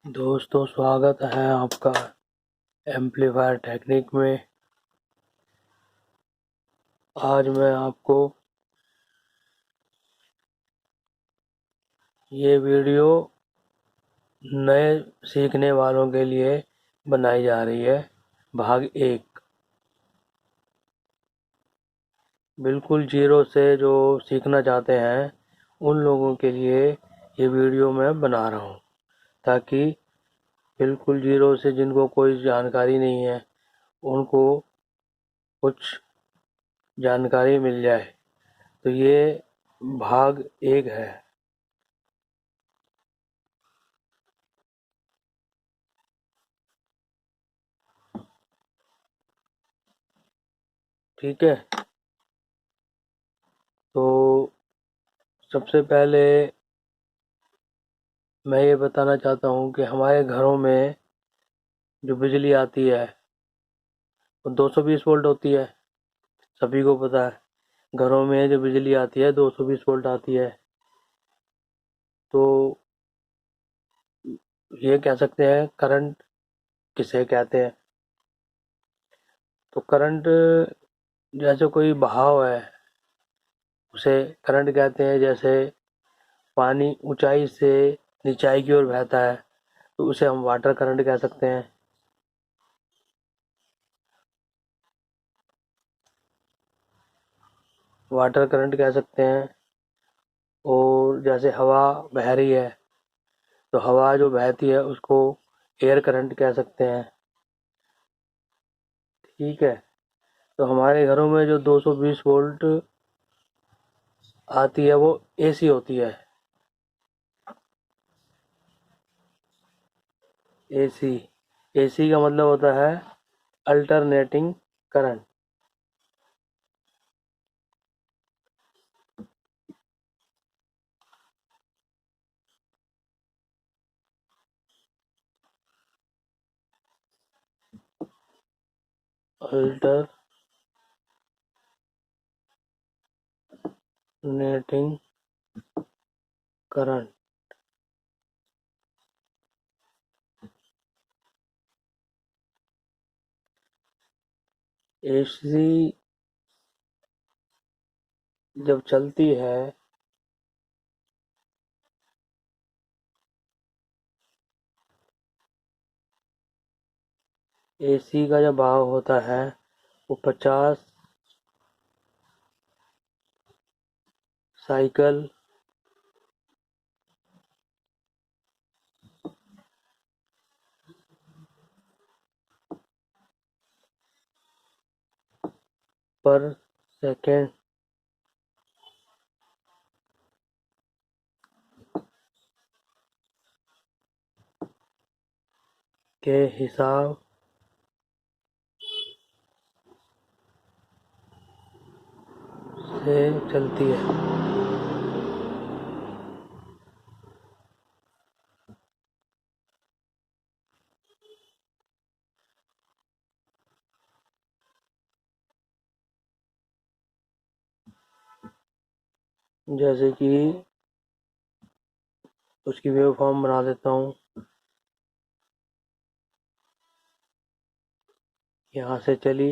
दोस्तों, स्वागत है आपका एम्पलीफायर टेक्निक में। आज मैं आपको ये वीडियो नए सीखने वालों के लिए बनाई जा रही है। भाग 1 बिल्कुल जीरो से जो सीखना चाहते हैं उन लोगों के लिए ये वीडियो मैं बना रहा हूँ, ताकि बिल्कुल जीरो से जिनको कोई जानकारी नहीं है उनको कुछ जानकारी मिल जाए। तो ये भाग 1 है। ठीक है, तो सबसे पहले मैं ये बताना चाहता हूँ कि हमारे घरों में जो बिजली आती है वो 220 वोल्ट होती है। सभी को पता है घरों में जो बिजली आती है 220 वोल्ट आती है। तो ये कह सकते हैं करंट किसे कहते हैं। तो करंट जैसे कोई बहाव है उसे करंट कहते हैं। जैसे पानी ऊंचाई से निचाई की ओर बहता है तो उसे हम वाटर करंट कह सकते हैं। वाटर करंट कह सकते हैं। और जैसे हवा बह रही है तो हवा जो बहती है उसको एयर करंट कह सकते हैं। ठीक है, तो हमारे घरों में जो 220 वोल्ट आती है वो एसी होती है। एसी एसी का मतलब होता है alternating current. Alternating current. AC जब चलती है एसी का जो भाव होता है वो 50 साइकिल पर सेकेंड के हिसाब से चलती है। जैसे कि उसकी वेव फॉर्म बना देता हूँ। यहाँ से चली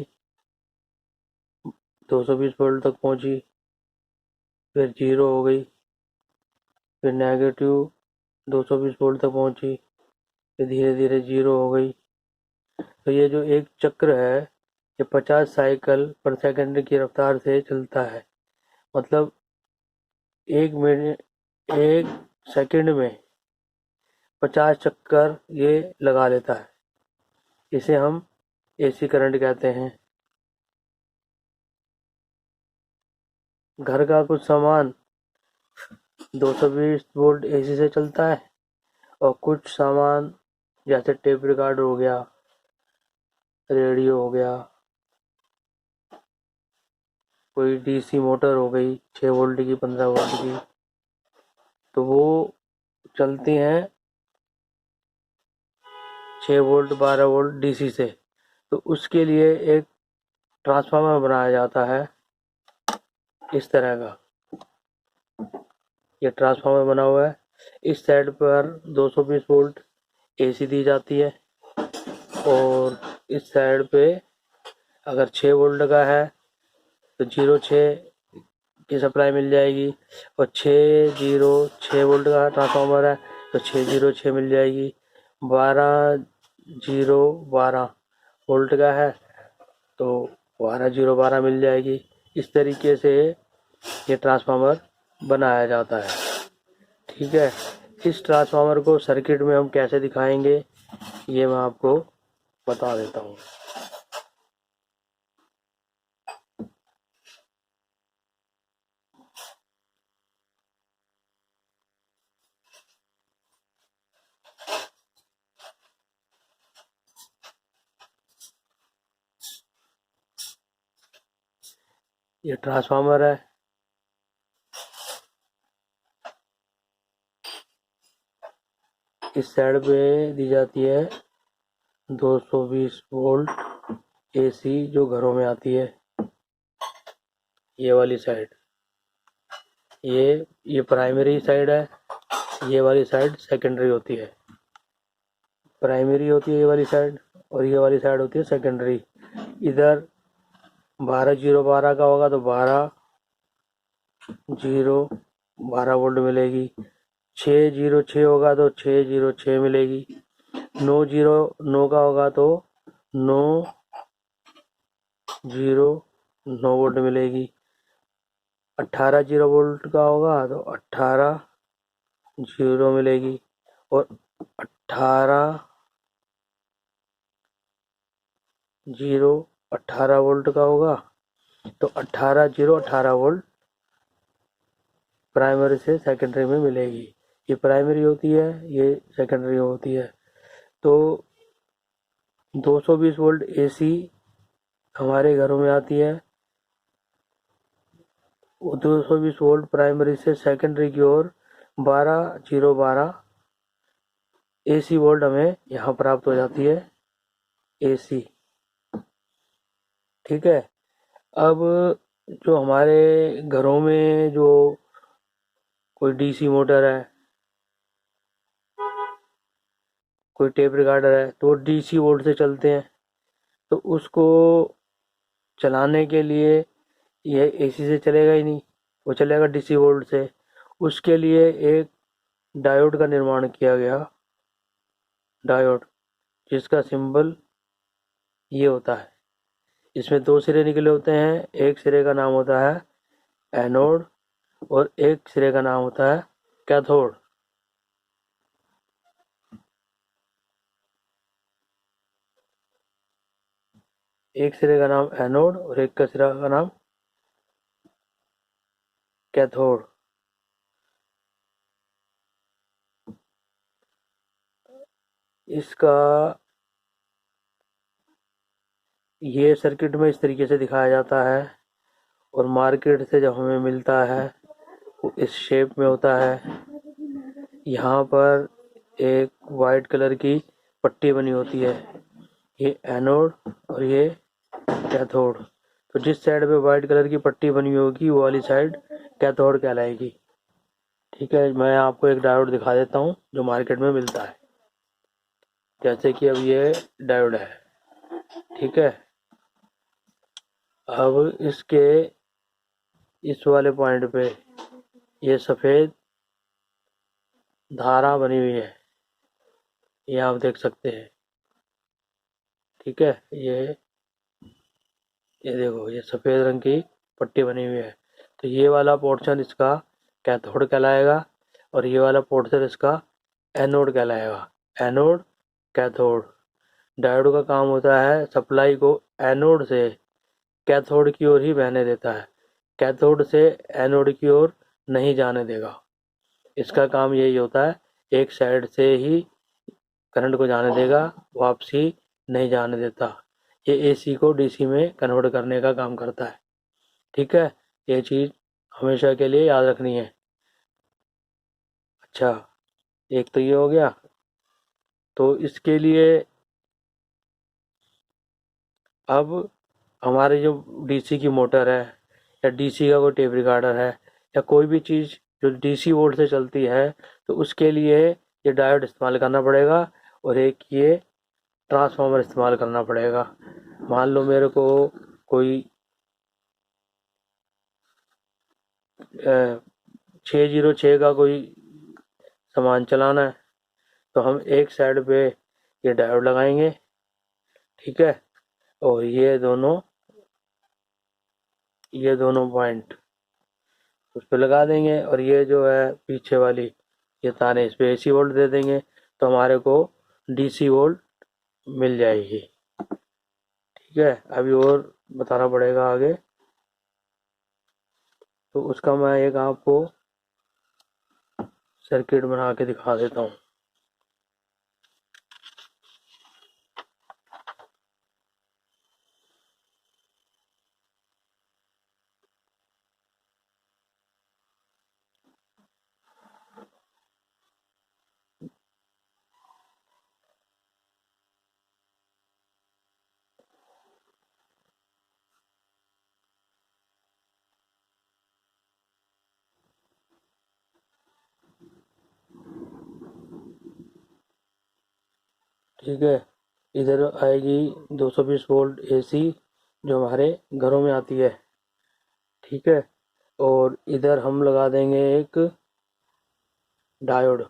220 वोल्ट तक पहुंची, फिर जीरो हो गई, फिर नेगेटिव 220 वोल्ट तक पहुंची, फिर धीरे धीरे जीरो हो गई। तो ये जो एक चक्र है ये 50 साइकिल पर सेकंड की रफ्तार से चलता है। मतलब 1 सेकंड में 50 चक्कर ये लगा लेता है। इसे हम एसी करंट कहते हैं। घर का कुछ सामान 220 वोल्ट एसी से चलता है और कुछ सामान जैसे टेप रिकॉर्डर हो गया, रेडियो हो गया, कोई डीसी मोटर हो गई 6 वोल्ट की 15 वोल्ट की, तो वो चलती हैं 6 वोल्ट 12 वोल्ट डीसी से। तो उसके लिए एक ट्रांसफार्मर बनाया जाता है इस तरह का। ये ट्रांसफार्मर बना हुआ है। इस साइड पर 220 वोल्ट, एसी दी जाती है। और इस साइड पे अगर 6 वोल्ट का है तो 06 की सप्लाई मिल जाएगी, और 606 वोल्ट का ट्रांसफार्मर है तो 606 मिल जाएगी। 12012 वोल्ट का है तो 12012 मिल जाएगी। इस तरीके से ये ट्रांसफार्मर बनाया जाता है। ठीक है, इस ट्रांसफार्मर को सर्किट में हम कैसे दिखाएंगे ये मैं आपको बता देता हूँ। ये ट्रांसफार्मर है, इस साइड पे दी जाती है 220 वोल्ट एसी जो घरों में आती है। ये वाली साइड, ये प्राइमरी साइड है, ये वाली साइड सेकेंडरी होती है। प्राइमरी होती है ये वाली साइड, और ये वाली साइड होती है सेकेंडरी। इधर 12012 का होगा तो 12 वोल्ट मिलेगी। 606 होगा तो 606 मिलेगी। 909 का होगा तो 909 वोल्ट मिलेगी। 18 वोल्ट का होगा तो 18 मिलेगी। और 18 वोल्ट का होगा तो 18 वोल्ट प्राइमरी से सेकेंडरी में मिलेगी। ये प्राइमरी होती है, ये सेकेंडरी होती है। तो 220 वोल्ट एसी हमारे घरों में आती है। 220 वोल्ट प्राइमरी से सेकेंडरी की ओर 12012 एसी वोल्ट हमें यहाँ प्राप्त हो जाती है, एसी। ठीक है, अब जो हमारे घरों में जो कोई डीसी मोटर है, कोई टेप रिकॉर्डर है, तो वो डीसी वोल्ट से चलते हैं। तो उसको चलाने के लिए ये एसी से चलेगा ही नहीं, वो चलेगा डीसी वोल्ट से। उसके लिए एक डायोड का निर्माण किया गया, डायोड, जिसका सिंबल ये होता है। इसमें दो सिरे निकले होते हैं, एक सिरे का नाम होता है एनोड और एक सिरे का नाम होता है कैथोड। एक सिरे का नाम एनोड और एक का सिरा का नाम कैथोड। इसका ये सर्किट में इस तरीके से दिखाया जाता है, और मार्केट से जब हमें मिलता है वो इस शेप में होता है। यहाँ पर एक वाइट कलर की पट्टी बनी होती है, ये एनोड और ये कैथोड। तो जिस साइड पे वाइट कलर की पट्टी बनी होगी वो वाली साइड कैथोड कहलाएगी। ठीक है, मैं आपको एक डायोड दिखा देता हूँ जो मार्केट में मिलता है। जैसे कि अब ये डायोड है, ठीक है। अब इसके इस वाले पॉइंट पे ये सफ़ेद धारा बनी हुई है, ये आप देख सकते हैं। ठीक है, ये देखो, ये सफ़ेद रंग की पट्टी बनी हुई है। तो ये वाला पोर्शन इसका कैथोड कहलाएगा, और ये वाला पोर्शन इसका एनोड कहलाएगा। Anode, cathode. डायोड का काम होता है सप्लाई को एनोड से कैथोड की ओर ही बहने देता है, कैथोड से एनोड की ओर नहीं जाने देगा। इसका काम यही होता है, एक साइड से ही करंट को जाने देगा, वापसी नहीं जाने देता। ये एसी को डीसी में कन्वर्ट करने का काम करता है। ठीक है, ये चीज़ हमेशा के लिए याद रखनी है। अच्छा, एक तो ये हो गया। तो इसके लिए अब हमारे जो डीसी की मोटर है, या डीसी का कोई टेप रिकॉर्डर है, या कोई भी चीज़ जो डीसी वोल्ट से चलती है, तो उसके लिए ये डायोड इस्तेमाल करना पड़ेगा। और एक ये ट्रांसफार्मर इस्तेमाल करना पड़ेगा। मान लो मेरे को कोई 606 का कोई सामान चलाना है, तो हम एक साइड पे ये डायोड लगाएंगे, ठीक है, और ये दोनों पॉइंट उस पर लगा देंगे, और ये जो है पीछे वाली ये तारें इस पे एसी वोल्ट दे देंगे, तो हमारे को डीसी वोल्ट मिल जाएगी। ठीक है, अभी और बताना पड़ेगा आगे, तो उसका मैं एक आपको सर्किट बना के दिखा देता हूँ। ठीक है, इधर आएगी 220 वोल्ट एसी जो हमारे घरों में आती है, ठीक है, और इधर हम लगा देंगे एक डायोड,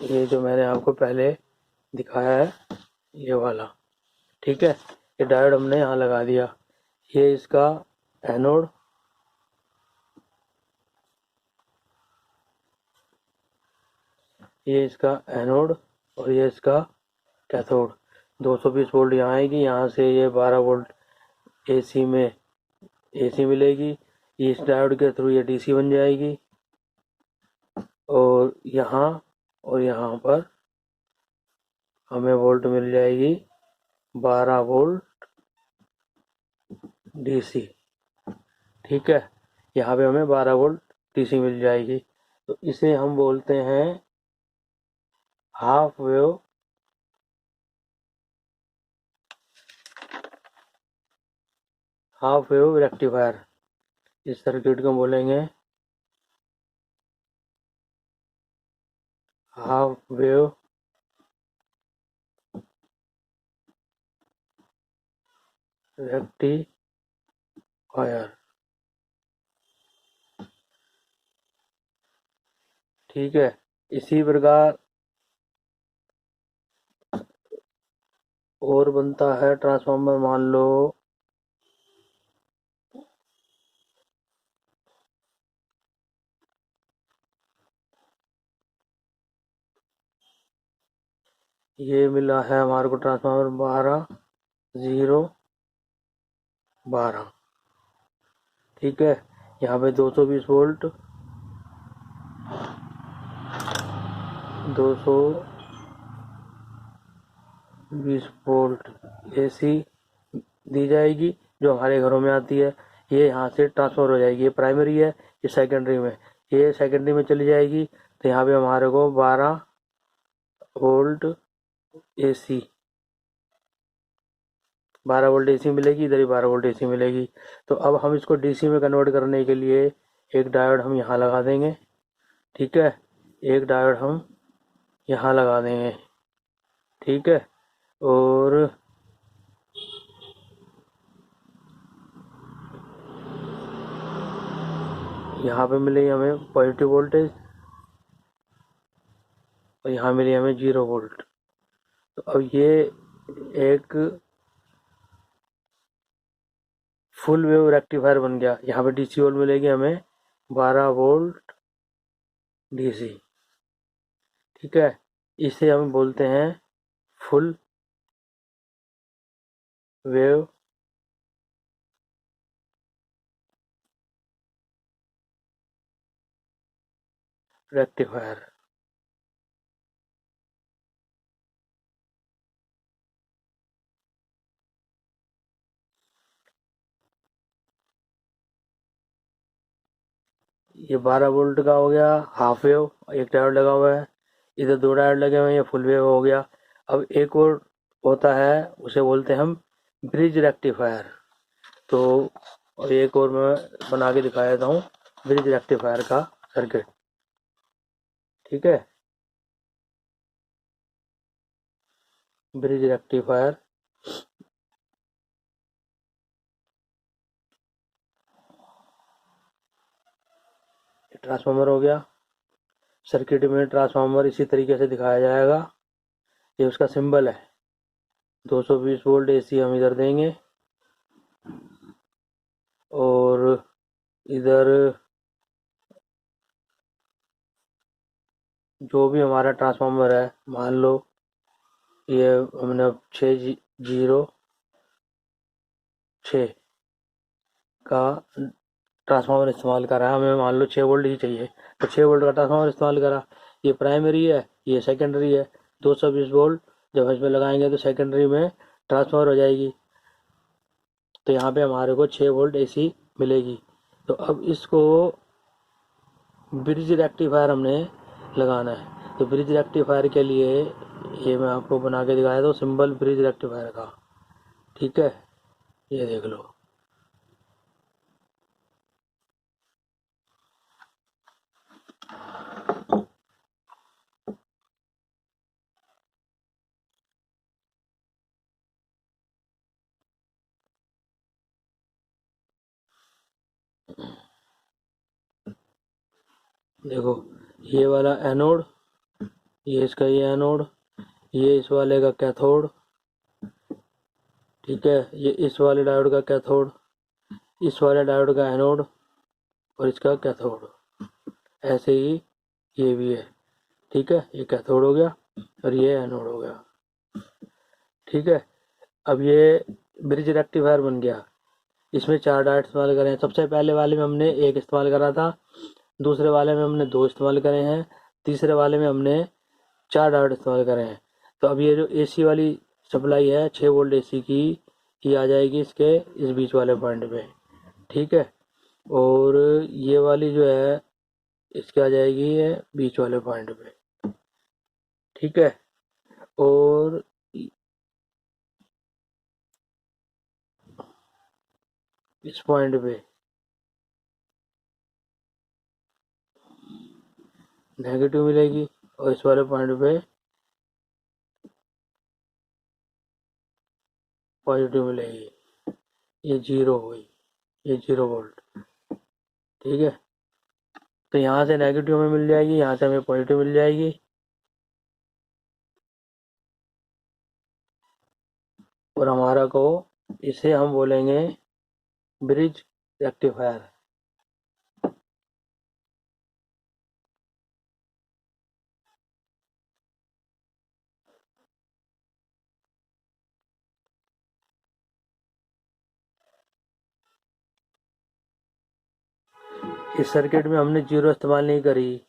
ये जो मैंने आपको पहले दिखाया है ये वाला, ठीक है, ये डायोड हमने यहाँ लगा दिया। ये इसका एनोड, ये इसका एनोड और ये इसका कैथोड। 220 वोल्ट यहाँ आएगी, यहाँ से ये 12 वोल्ट एसी मिलेगी, इस डायोड के थ्रू ये डीसी बन जाएगी, और यहाँ पर हमें वोल्ट मिल जाएगी 12 वोल्ट डीसी। ठीक है, यहाँ पे हमें 12 वोल्ट डीसी मिल जाएगी, तो इसे हम बोलते हैं हाफ वेव रेक्टिफायर। इस सर्किट को बोलेंगे हाफ वेव रेक्टिफायर। ठीक है, इसी प्रकार और बनता है ट्रांसफार्मर। मान लो ये मिला है हमारे को ट्रांसफार्मर 12 0 12, ठीक है, यहाँ पे 220 वोल्ट 220 वोल्ट एसी दी जाएगी जो हमारे घरों में आती है। ये यहाँ से ट्रांसफर हो जाएगी, ये प्राइमरी है, ये सेकेंडरी में, ये सेकेंडरी में चली जाएगी, तो यहाँ पे हमारे को 12 वोल्ट एसी 12 वोल्ट एसी मिलेगी, इधर ही 12 वोल्ट एसी मिलेगी। तो अब हम इसको डीसी में कन्वर्ट करने के लिए एक डायोड हम यहाँ लगा देंगे, ठीक है, एक डायोड हम यहाँ लगा देंगे, ठीक है, और यहाँ पे मिलेगी हमें पॉजिटिव वोल्टेज और यहाँ मिली हमें 0 वोल्ट। तो अब ये एक फुल वेव रेक्टिफायर बन गया। यहाँ पे डीसी वोल्ट मिलेगी हमें 12 वोल्ट डीसी, ठीक है, इसे हम बोलते हैं फुल वेव रेक्टिफायर। ये 12 वोल्ट का हो गया हाफ वेव, एक डायोड लगा हुआ है, इधर 2 डायोड लगे हुए हैं, ये फुल वेव हो गया। अब एक और होता है, उसे बोलते हैं हम ब्रिज रेक्टिफायर। तो एक और मैं बना के दिखा देता हूँ ब्रिज रेक्टिफायर का सर्किट, ठीक है। Bridge rectifier. ट्रांसफार्मर हो गया। सर्किट में ट्रांसफार्मर इसी तरीके से दिखाया जाएगा। ये उसका सिंबल है। 220 वोल्ट एसी हम इधर देंगे और इधर जो भी हमारा ट्रांसफार्मर है, मान लो ये हमने 606 का ट्रांसफार्मर इस्तेमाल करा है। हमें मान लो 6 वोल्ट ही चाहिए तो 6 वोल्ट का ट्रांसफार्मर इस्तेमाल करा। ये प्राइमरी है, ये सेकेंडरी है। 220 वोल्ट जब इसमें लगाएंगे तो सेकेंडरी में ट्रांसफर हो जाएगी, तो यहाँ पे हमारे को 6 वोल्ट एसी मिलेगी। तो अब इसको ब्रिज रेक्टिफायर हमने लगाना है। तो ब्रिज रेक्टिफायर के लिए ये मैं आपको बना के दिखाया था सिंबल ब्रिज रेक्टिफायर का। ठीक है, ये देख लो। देखो, ये वाला एनोड, ये इसका ये एनोड, ये इस वाले का कैथोड। ठीक है, ये इस वाले डायोड का कैथोड, इस वाले डायोड का एनोड और इसका कैथोड। ऐसे ही ये भी है। ठीक है, ये कैथोड हो गया और ये एनोड हो गया। ठीक है, अब ये ब्रिज रेक्टिफायर बन गया। इसमें 4 डायोड इस्तेमाल करें। सबसे पहले वाले में हमने 1 इस्तेमाल करा था, दूसरे वाले में हमने 2 इस्तेमाल करे हैं, तीसरे वाले में हमने 4 डायोड इस्तेमाल करे हैं। तो अब ये जो एसी वाली सप्लाई है 6 वोल्ट एसी की, ये आ जाएगी इसके इस बीच वाले पॉइंट पे। ठीक है, और ये वाली जो है इसके आ जाएगी ये बीच वाले पॉइंट पे। ठीक है, और इस पॉइंट पे नेगेटिव मिलेगी और इस वाले पॉइंट पे पॉजिटिव मिलेगी। ये 0 हुई, ये 0 वोल्ट। ठीक है, तो यहाँ से नेगेटिव में मिल जाएगी, यहाँ से हमें पॉजिटिव मिल जाएगी। और हमारा को इसे हम बोलेंगे ब्रिज रेक्टिफायर। इस सर्किट में हमने 0 इस्तेमाल नहीं करी,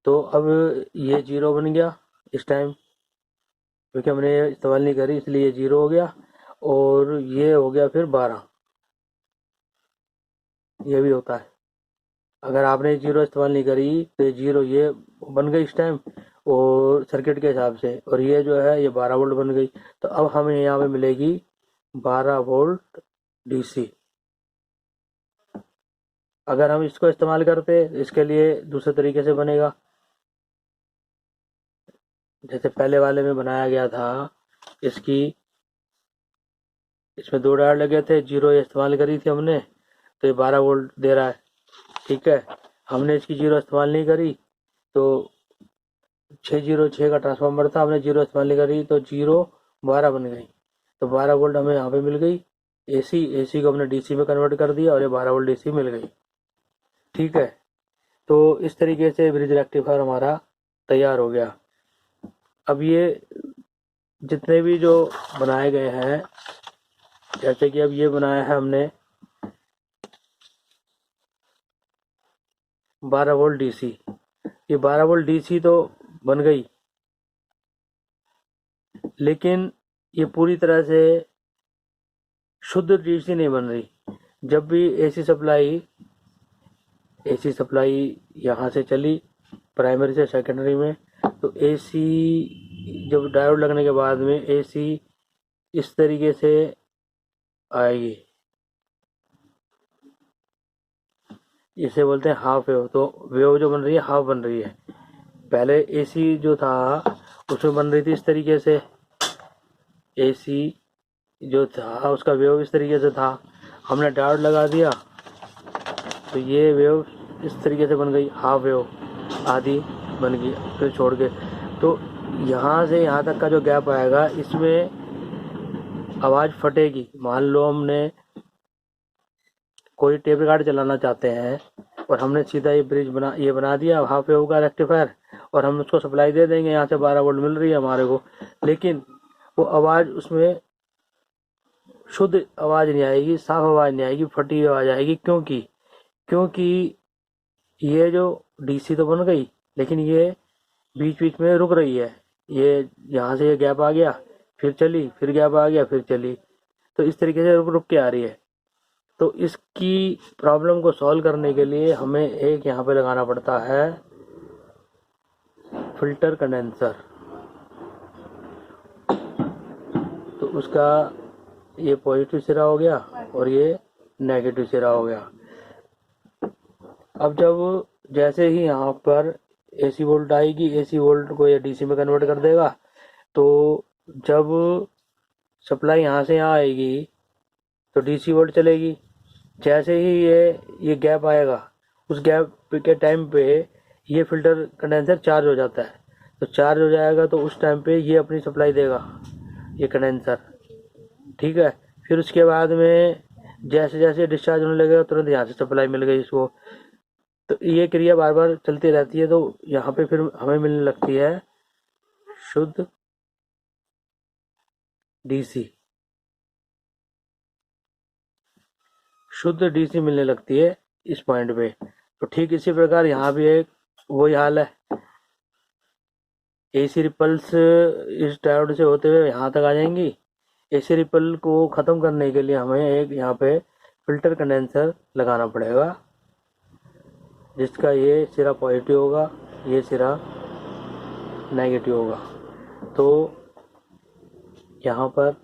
तो अब ये 0 बन गया इस टाइम, क्योंकि हमने इस्तेमाल नहीं करी इसलिए ये 0 हो गया। और ये हो गया फिर 12। ये भी होता है, अगर आपने 0 इस्तेमाल नहीं करी तो ये 0 ये बन गई इस टाइम और सर्किट के हिसाब से, और ये जो है ये 12 वोल्ट बन गई। तो अब हमें यहाँ पे मिलेगी 12 वोल्ट डीसी। अगर हम इसको इस्तेमाल करते इसके लिए दूसरे तरीके से बनेगा, जैसे पहले वाले में बनाया गया था। इसकी इसमें 2 डायोड लगे थे, 0 इस्तेमाल करी थी हमने, तो ये 12 वोल्ट दे रहा है। ठीक है, हमने इसकी 0 इस्तेमाल नहीं करी तो 606 का ट्रांसफार्मर था, हमने 0 इस्तेमाल नहीं करी तो 0 12 बन गई। तो 12 वोल्ट हमें यहाँ पे मिल गई। एसी को हमने डीसी में कन्वर्ट कर दिया और ये 12 वोल्ट डीसी मिल गई। ठीक है, तो इस तरीके से ब्रिज रेक्टिफायर हमारा तैयार हो गया। अब ये जितने भी जो बनाए गए हैं, जैसे कि अब ये बनाया है हमने 12 वोल्ट डीसी। ये 12 वोल्ट डीसी तो बन गई, लेकिन ये पूरी तरह से शुद्ध डीसी नहीं बन रही। जब भी एसी सप्लाई यहाँ से चली प्राइमरी से सेकेंडरी में, तो एसी जब डायोड लगने के बाद में एसी इस तरीके से आएगी, इसे बोलते हैं हाफ वेव। तो वेव जो बन रही है हाफ बन रही है। पहले एसी जो था उसमें बन रही थी इस तरीके से, एसी जो था उसका वेव इस तरीके से था, हमने डायोड लगा दिया तो ये वेव इस तरीके से बन गई, हाफ वेव आधी बन गई, फिर छोड़ के। तो यहाँ से यहाँ तक का जो गैप आएगा इसमें आवाज़ फटेगी। मान लो हमने कोई टेप रिकॉर्ड चलाना चाहते हैं और हमने सीधा ये ब्रिज बना दिया हाफ वेव का रेक्टिफायर, और हम उसको सप्लाई दे देंगे, यहाँ से 12 वोल्ट मिल रही है हमारे को, लेकिन वो आवाज़ उसमें शुद्ध आवाज़ नहीं आएगी, साफ आवाज़ नहीं आएगी, फटी हुई आवाज़ आएगी। क्योंकि ये जो डीसी तो बन गई, लेकिन ये बीच बीच में रुक रही है। ये यहाँ से ये गैप आ गया, फिर चली, फिर गैप आ गया, फिर चली, तो इस तरीके से रुक रुक के आ रही है। तो इसकी प्रॉब्लम को सॉल्व करने के लिए हमें एक यहाँ पे लगाना पड़ता है फिल्टर कंडेंसर। तो उसका ये पॉजिटिव सिरा हो गया और ये नेगेटिव सिरा हो गया। अब जब जैसे ही यहाँ पर एसी वोल्ट आएगी, एसी वोल्ट को ये डीसी में कन्वर्ट कर देगा। तो जब सप्लाई यहाँ से यहाँ आएगी तो डीसी वोल्ट चलेगी। जैसे ही ये गैप आएगा, उस गैप के टाइम पे ये फिल्टर कंडेंसर चार्ज हो जाता है। तो चार्ज हो जाएगा तो उस टाइम पे ये अपनी सप्लाई देगा, ये कंडेंसर, ठीक है। फिर उसके बाद में जैसे जैसे डिस्चार्ज होने लगेगा तुरंत यहाँ से सप्लाई मिल गई इसको। तो ये क्रिया बार बार चलती रहती है। तो यहाँ पे फिर हमें मिलने लगती है शुद्ध डीसी, शुद्ध डीसी मिलने लगती है इस पॉइंट पे। तो ठीक इसी प्रकार यहाँ भी एक वही हाल है। एसी रिपल्स इस डायोड से होते हुए यहाँ तक आ जाएंगी। एसी रिपल को ख़त्म करने के लिए हमें एक यहाँ पे फिल्टर कंडेंसर लगाना पड़ेगा, जिसका ये सिरा पॉजिटिव होगा, ये सिरा नेगेटिव होगा। तो यहाँ पर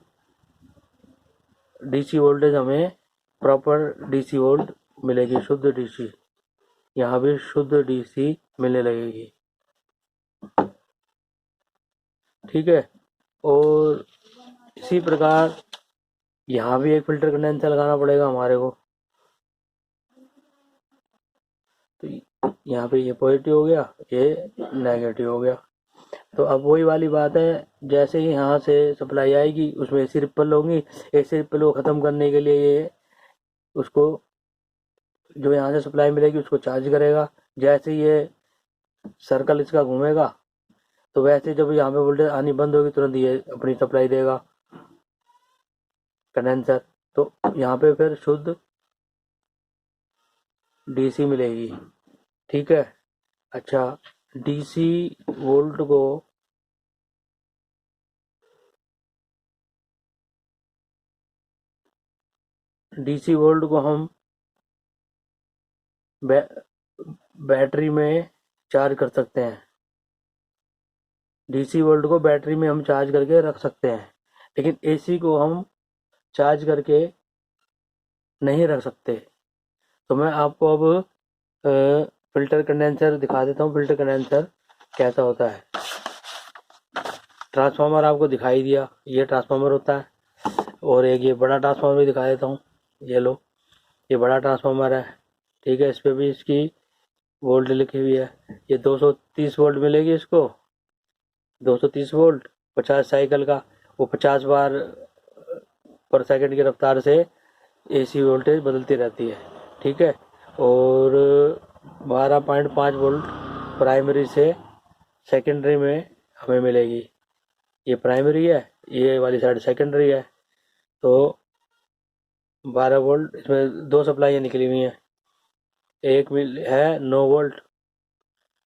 डीसी वोल्टेज हमें प्रॉपर डीसी वोल्ट मिलेगी, शुद्ध डीसी। यहाँ भी शुद्ध डीसी मिलने लगेगी, ठीक है। और इसी प्रकार यहाँ भी एक फिल्टर कंडेंसर लगाना पड़ेगा हमारे को। तो यहाँ पे ये पॉजिटिव हो गया, ये नेगेटिव हो गया। तो अब वही वाली बात है, जैसे ही यहाँ से सप्लाई आएगी उसमें एसी रिपल होंगी। एसी रिपल को ख़त्म करने के लिए ये उसको जो यहाँ से सप्लाई मिलेगी उसको चार्ज करेगा। जैसे ये सर्कल इसका घूमेगा तो वैसे जब यहाँ पे वोल्टेज आनी बंद होगी तुरंत ये अपनी सप्लाई देगा कंडेंसर। तो यहाँ पे फिर शुद्ध डीसी मिलेगी, ठीक है। अच्छा, डीसी वोल्ट को हम बैटरी में चार्ज कर सकते हैं। डीसी वोल्ट को बैटरी में हम चार्ज करके रख सकते हैं, लेकिन एसी को हम चार्ज करके नहीं रख सकते। तो मैं आपको अब फिल्टर कंडेंसर दिखा देता हूँ। फिल्टर कंडेंसर कैसा होता है। ट्रांसफार्मर आपको दिखाई दिया, ये ट्रांसफार्मर होता है। और एक ये बड़ा ट्रांसफार्मर भी दिखा देता हूँ, ये लो, ये बड़ा ट्रांसफार्मर है, ठीक है। इस पर भी इसकी वोल्ट लिखी हुई है। ये 230 वोल्ट मिलेगी इसको, 230 वोल्ट 50 साइकिल का। वो 50 बार पर सेकंड की रफ्तार से एसी वोल्टेज बदलती रहती है, ठीक है। और 12.5 वोल्ट प्राइमरी से सेकेंडरी में हमें मिलेगी। ये प्राइमरी है, ये वाली साइड सेकेंडरी है। तो 12 वोल्ट, इसमें दो सप्लाई निकली हुई हैं। एक मिल है 9 वोल्ट,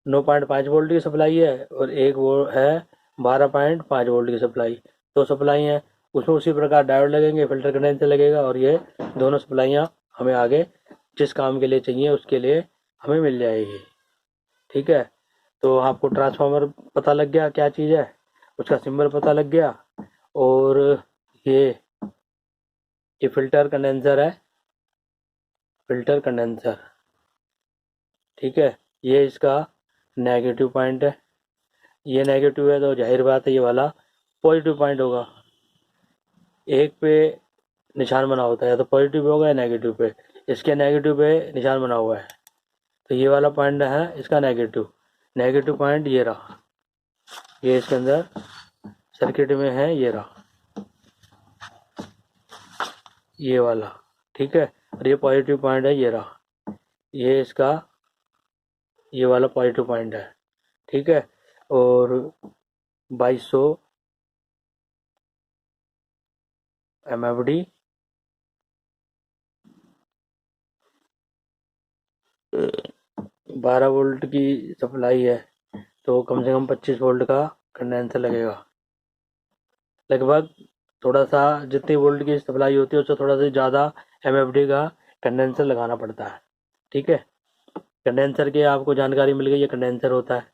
9.5 वोल्ट की सप्लाई है, और एक वो है 12.5 वोल्ट की सप्लाई। दो सप्लाई हैं, उसमें उसी प्रकार डायोड लगेंगे, फिल्टर कंडेंसर लगेगा, और ये दोनों सप्लाइयाँ हमें आगे जिस काम के लिए चाहिए उसके लिए हमें मिल जाएगी, ठीक है। तो आपको ट्रांसफार्मर पता लग गया क्या चीज़ है, उसका सिंबल पता लग गया। और ये फिल्टर कंडेंसर है, फिल्टर कंडेंसर, ठीक है। ये इसका नेगेटिव पॉइंट है। ये नेगेटिव है तो जाहिर बात है ये वाला पॉजिटिव पॉइंट होगा। एक पे निशान बना होता है, या तो पॉजिटिव पे होगा या नेगेटिव पे। इसके नेगेटिव पे निशान बना हुआ है, तो ये वाला पॉइंट है इसका नेगेटिव। नेगेटिव पॉइंट ये रहा, ये इसके अंदर सर्किट में है, ये रहा ये वाला, ठीक है। और ये पॉजिटिव पॉइंट है, ये रहा, ये इसका ये वाला पॉजिटिव पॉइंट है, ठीक है। और 2200 MFD 12 वोल्ट की सप्लाई है, तो कम से कम 25 वोल्ट का कंडेंसर लगेगा लगभग। थोड़ा सा जितनी वोल्ट की सप्लाई होती है उससे थोड़ा सा ज़्यादा MFD का कंडेंसर लगाना पड़ता है, ठीक है। कंडेंसर की आपको जानकारी मिल गई, ये कंडेंसर होता है।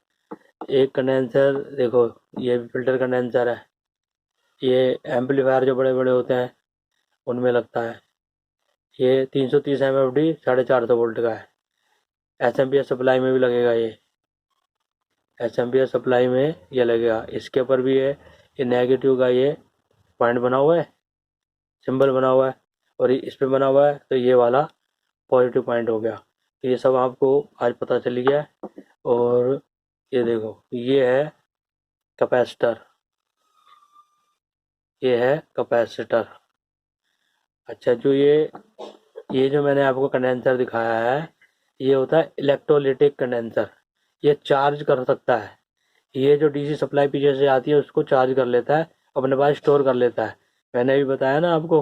एक कंडेंसर देखो, ये फिल्टर कंडेंसर है, ये एम्पलीफायर जो बड़े बड़े होते हैं उनमें लगता है। ये 330 MFD 450 वोल्ट का है। SMPS सप्लाई में भी लगेगा, ये SMPS सप्लाई में ये लगेगा। इसके ऊपर भी है, ये नेगेटिव का ये पॉइंट बना हुआ है, सिंबल बना हुआ है, और इस पे बना हुआ है, तो ये वाला पॉजिटिव पॉइंट हो गया। ये सब आपको आज पता चल गया है। और ये देखो, ये है कैपेसिटर, ये है कैपेसिटर। अच्छा, जो ये जो मैंने आपको कंडेंसर दिखाया है, ये होता है इलेक्ट्रोलिटिक कंडेंसर। ये चार्ज कर सकता है, ये जो डीसी सप्लाई पीछे से आती है उसको चार्ज कर लेता है, अपने पास स्टोर कर लेता है। मैंने भी बताया ना आपको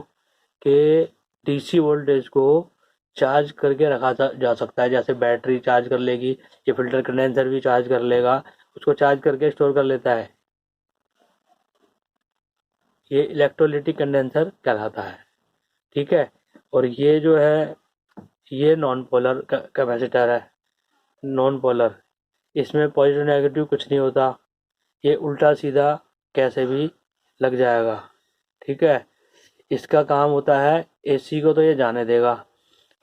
कि डीसी वोल्टेज को चार्ज करके रखा जा सकता है, जैसे बैटरी चार्ज कर लेगी, ये फिल्टर कंडेंसर भी चार्ज कर लेगा, उसको चार्ज करके स्टोर कर लेता है। ये इलेक्ट्रोलिटिक कंडेंसर कहलाता है, ठीक है। और ये जो है, ये नॉन पोलर कैपेसिटर है, नॉन पोलर। इसमें पॉजिटिव नेगेटिव कुछ नहीं होता, ये उल्टा सीधा कैसे भी लग जाएगा, ठीक है। इसका काम होता है, एसी को तो ये जाने देगा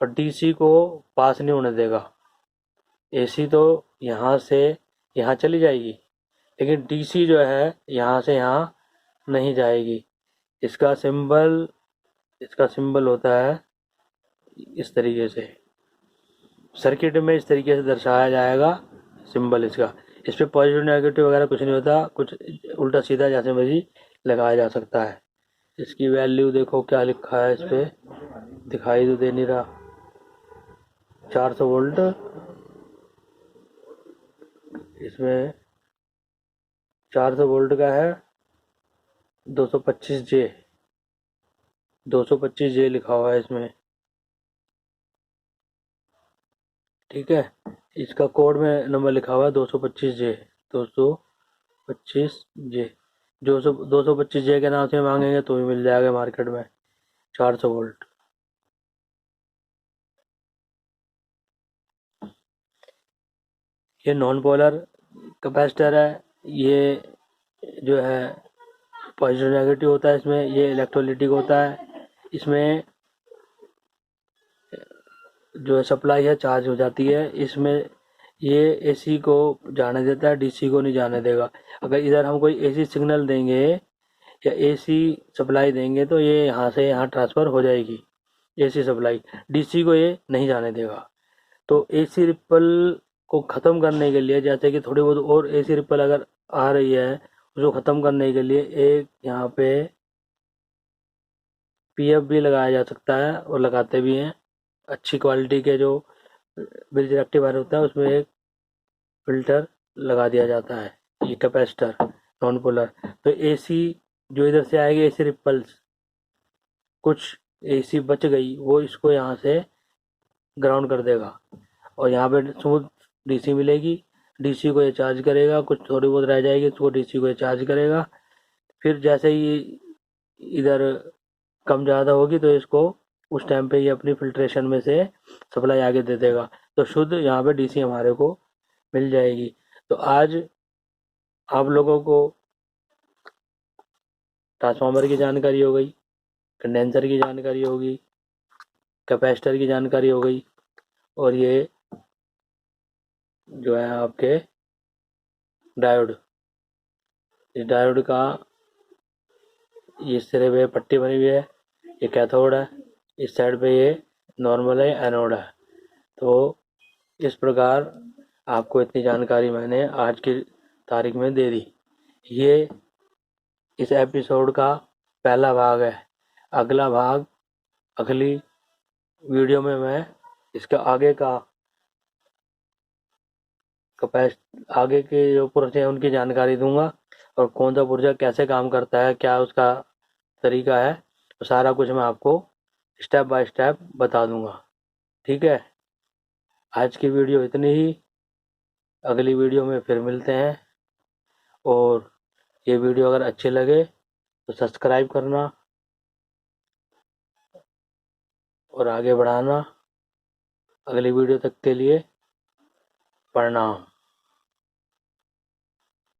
और डीसी को पास नहीं होने देगा। एसी तो यहाँ से यहाँ चली जाएगी, लेकिन डीसी जो है यहाँ से यहाँ नहीं जाएगी। इसका सिंबल इसका सिंबल होता है इस तरीके से, सर्किट में इस तरीके से दर्शाया जाएगा सिंबल इसका। इस पर पॉजिटिव नेगेटिव वगैरह कुछ नहीं होता, कुछ उल्टा सीधा जैसे मर्जी लगाया जा सकता है। इसकी वैल्यू देखो क्या लिखा है इस पे, दिखाई तो दे नहीं रहा। 400 वोल्ट, इसमें 400 वोल्ट का है, 225J 225J लिखा हुआ है इसमें, ठीक है। इसका कोड में नंबर लिखा हुआ है 225J 225J। 225J के नाम से मांगेंगे तो भी मिल जाएगा मार्केट में, 400 वोल्ट। ये नॉन पोलर कैपेसिटर है, ये जो है पॉजिटिव नेगेटिव होता है इसमें, ये इलेक्ट्रोलिटिक होता है। इसमें जो है सप्लाई है चार्ज हो जाती है, इसमें ये एसी को जाने देता है, डीसी को नहीं जाने देगा। अगर इधर हम कोई एसी सिग्नल देंगे या एसी सप्लाई देंगे तो ये यहाँ से यहाँ ट्रांसफ़र हो जाएगी एसी सप्लाई, डीसी को ये नहीं जाने देगा। तो एसी रिपल को ख़त्म करने के लिए, जैसे कि थोड़ी बहुत और एसी रिपल अगर आ रही है, उसको ख़त्म करने के लिए एक यहाँ पे पीएफ भी लगाया जा सकता है, और लगाते भी हैं। अच्छी क्वालिटी के जो ब्रिज रेक्टिफायर होता है उसमें एक फिल्टर लगा दिया जाता है, ये कैपेसिटर नॉन पोलर। तो एसी जो इधर से आएगी, एसी रिपल्स, कुछ एसी बच गई वो इसको यहाँ से ग्राउंड कर देगा, और यहाँ पे स्मूथ डीसी मिलेगी। डीसी को ये चार्ज करेगा, कुछ थोड़ी बहुत रह जाएगी उसको डीसी को ये चार्ज करेगा। फिर जैसे ही इधर कम ज़्यादा होगी तो इसको उस टाइम पे ये अपनी फिल्ट्रेशन में से सप्लाई आगे दे देगा, तो शुद्ध यहाँ पे डीसी हमारे को मिल जाएगी। तो आज आप लोगों को ट्रांसफार्मर की जानकारी हो गई, कंडेंसर की जानकारी होगी, कैपेसिटर की जानकारी हो गई, और ये जो है आपके डायोड, इस डायोड का इस सिरे पे पट्टी बनी हुई है, ये कैथोड है, इस साइड पे ये नॉर्मल है, एनोड है। तो इस प्रकार आपको इतनी जानकारी मैंने आज की तारीख में दे दी। ये इस एपिसोड का पहला भाग है। अगला भाग अगली वीडियो में मैं इसका आगे के जो पुर्जे हैं उनकी जानकारी दूंगा, और कौन सा पुर्जा कैसे काम करता है, क्या उसका तरीका है, तो सारा कुछ मैं आपको स्टेप बाय स्टेप बता दूंगा। ठीक है, आज की वीडियो इतनी ही। अगली वीडियो में फिर मिलते हैं। और ये वीडियो अगर अच्छी लगे तो सब्सक्राइब करना और आगे बढ़ाना। अगली वीडियो तक के लिए प्रणाम।